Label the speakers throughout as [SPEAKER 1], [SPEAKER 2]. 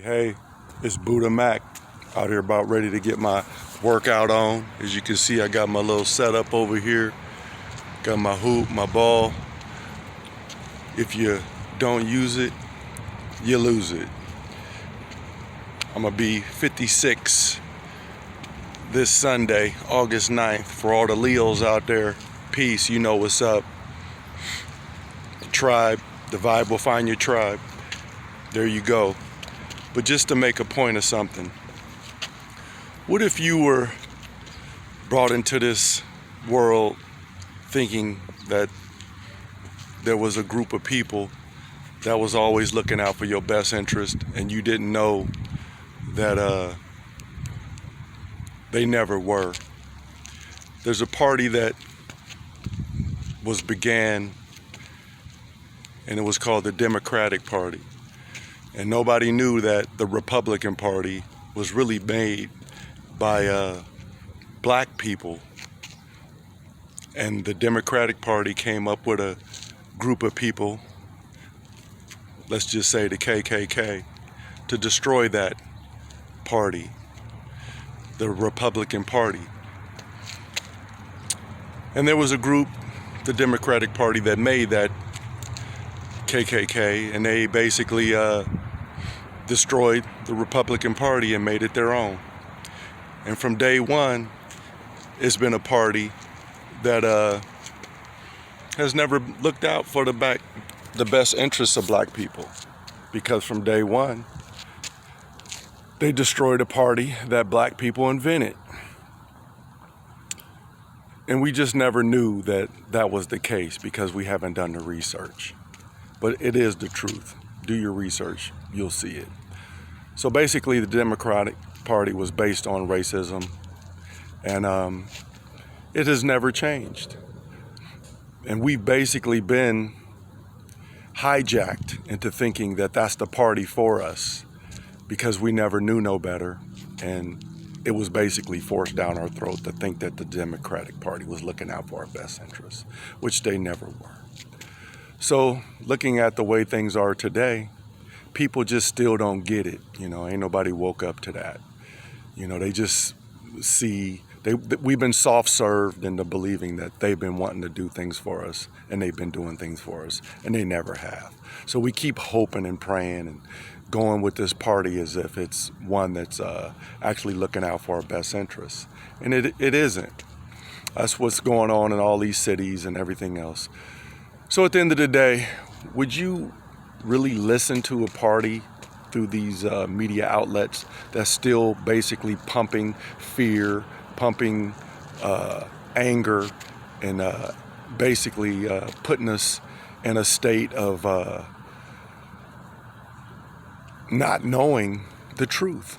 [SPEAKER 1] Hey, it's Buddha Mac out here about ready to get my workout on. As you can see, I got my little setup over here. Got my hoop, my ball. If you don't use it, you lose it. I'm gonna be 56 this Sunday, August 9th. For all the Leos out there, peace, you know what's up. The tribe, the vibe will find your tribe. There you go. But just to make a point of something, what if you were brought into this world thinking that there was a group of people that was always looking out for your best interest, and you didn't know that they never were? There's a party that was began, and it was called the Democratic Party. And nobody knew that the Republican Party was really made by black people. And the Democratic Party came up with a group of people, let's just say the KKK, to destroy that party, the Republican Party. And there was a group, the Democratic Party, that made that KKK, and they basically destroyed the Republican Party and made it their own. And from day one, it's been a party that has never looked out for the best interests of black people, because from day one, they destroyed a party that black people invented. And we just never knew that that was the case because we haven't done the research. But it is the truth. Do your research, you'll see it. So basically, the Democratic Party was based on racism, and it has never changed. And we've basically been hijacked into thinking that that's the party for us because we never knew no better, and it was basically forced down our throat to think that the Democratic Party was looking out for our best interests, which they never were. So looking at the way things are today, people just still don't get it. You know, ain't nobody woke up to that. You know, they just see, we've been soft-served into believing that they've been wanting to do things for us, and they've been doing things for us, and they never have. So we keep hoping and praying and going with this party as if it's one that's actually looking out for our best interests. And it isn't. That's what's going on in all these cities and everything else. So at the end of the day, would you really listen to a party through these media outlets that's still basically pumping fear, pumping anger, and basically putting us in a state of not knowing the truth?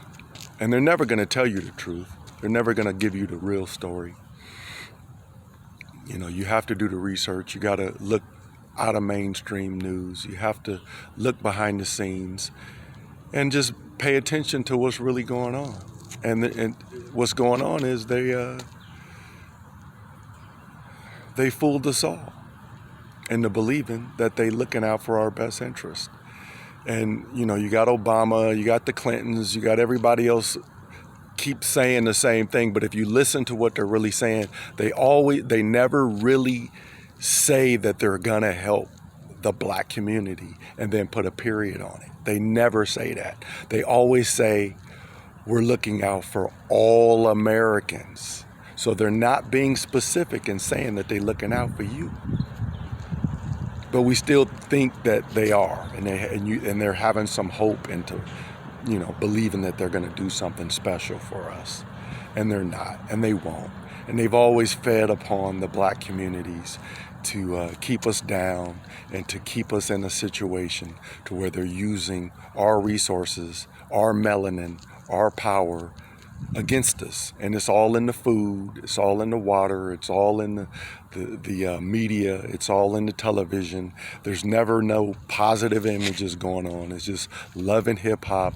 [SPEAKER 1] And they're never going to tell you the truth. They're never going to give you the real story. You know, you have to do the research. You got to look out of mainstream news. You have to look behind the scenes and just pay attention to what's really going on. And what's going on is they fooled us all into believing that they looking out for our best interest. And, you know, you got Obama, you got the Clintons, you got everybody else keep saying the same thing. But if you listen to what they're really saying, they never really say that they're gonna help the black community and then put a period on it. They never say that. They always say, we're looking out for all Americans. So they're not being specific in saying that they're looking out for you. But we still think that they are, and they're having some hope into, you know, believing that they're gonna do something special for us. And they're not, and they won't. And they've always fed upon the black communities to keep us down and to keep us in a situation to where they're using our resources, our melanin, our power against us. And it's all in the food, it's all in the water, it's all in the media, it's all in the television. There's never no positive images going on. It's just love and hip hop,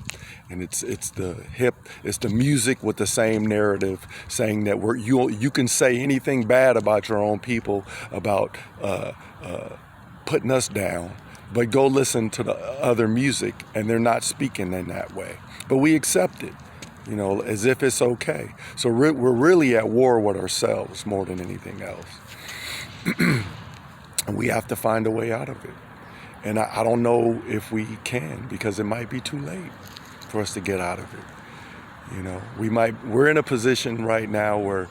[SPEAKER 1] and it's the music with the same narrative, saying that you can say anything bad about your own people, about putting us down, But go listen to the other music, and they're not speaking in that way. But we accept it, as if it's okay. So we're really at war with ourselves more than anything else. And we have to find a way out of it. And I don't know if we can, because it might be too late for us to get out of it. We're in a position right now where,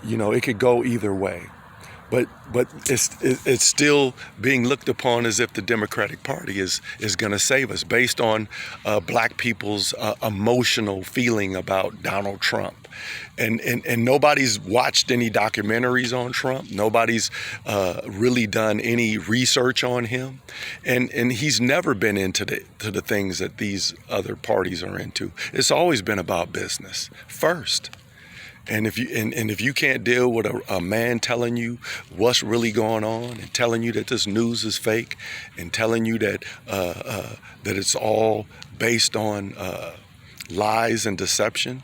[SPEAKER 1] it could go either way. But it's still being looked upon as if the Democratic Party is going to save us based on black people's emotional feeling about Donald Trump. And nobody's watched any documentaries on Trump. Nobody's really done any research on him. And he's never been into the things that these other parties are into. It's always been about business first. And if you can't deal with a man telling you what's really going on, and telling you that this news is fake, and telling you that it's all based on lies and deception,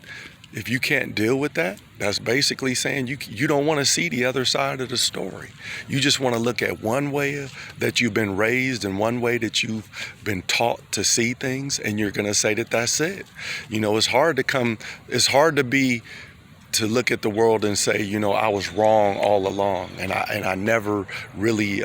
[SPEAKER 1] if you can't deal with that, that's basically saying you don't want to see the other side of the story. You just want to look at one way that you've been raised and one way that you've been taught to see things, and you're going to say that that's it. It's hard to look at the world and say, I was wrong all along, and I never really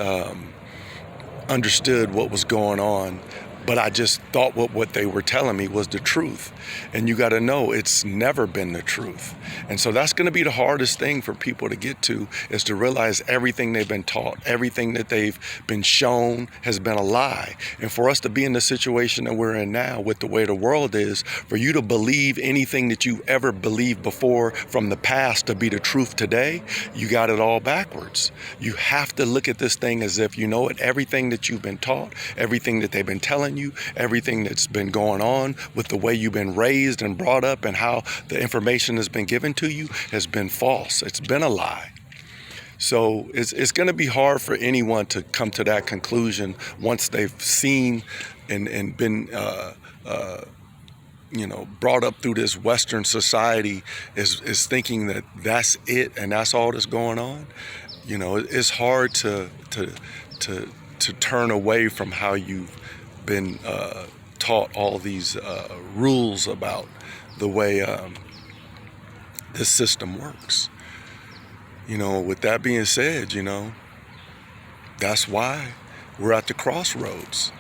[SPEAKER 1] understood what was going on, but I just thought what they were telling me was the truth. And you got to know it's never been the truth. And so that's going to be the hardest thing for people to get to, is to realize everything they've been taught, everything that they've been shown has been a lie. And for us to be in the situation that we're in now with the way the world is, for you to believe anything that you ever believed before from the past to be the truth today, you got it all backwards. You have to look at this thing as if you know it. Everything that you've been taught, everything that they've been telling you, everything that's been going on with the way you've been raised and brought up and how the information has been given to you has been false. It's been a lie. So it's going to be hard for anyone to come to that conclusion once they've seen and been brought up through this Western society is thinking that that's it and that's all that's going on. It's hard to turn away from how you've been taught all these rules about the way this system works. With that being said, that's why we're at the crossroads.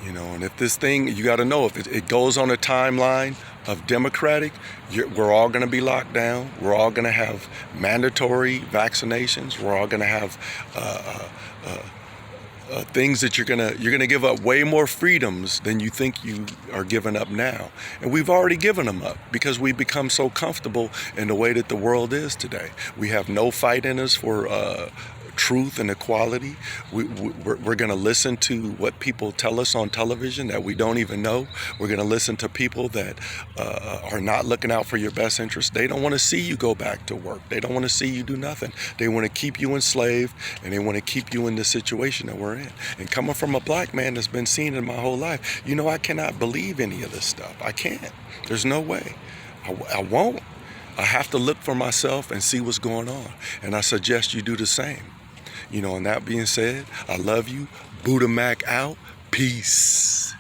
[SPEAKER 1] And if this thing, you got to know, if it goes on a timeline of Democratic, we're all going to be locked down. We're all going to have mandatory vaccinations. We're all going to have things that you're gonna give up way more freedoms than you think you are giving up now. And we've already given them up because we've become so comfortable in the way that the world is today. We have no fight in us for truth and equality. We're going to listen to what people tell us on television that we don't even know. We're going to listen to people that are not looking out for your best interest. They don't want to see you go back to work. They don't want to see you do nothing. They want to keep you enslaved, and they want to keep you in the situation that we're in. And coming from a black man that's been seeing it my whole life, I cannot believe any of this stuff. I can't. There's no way. I won't. I have to look for myself and see what's going on. And I suggest you do the same. And that being said, I love you. Buddha Mac out. Peace.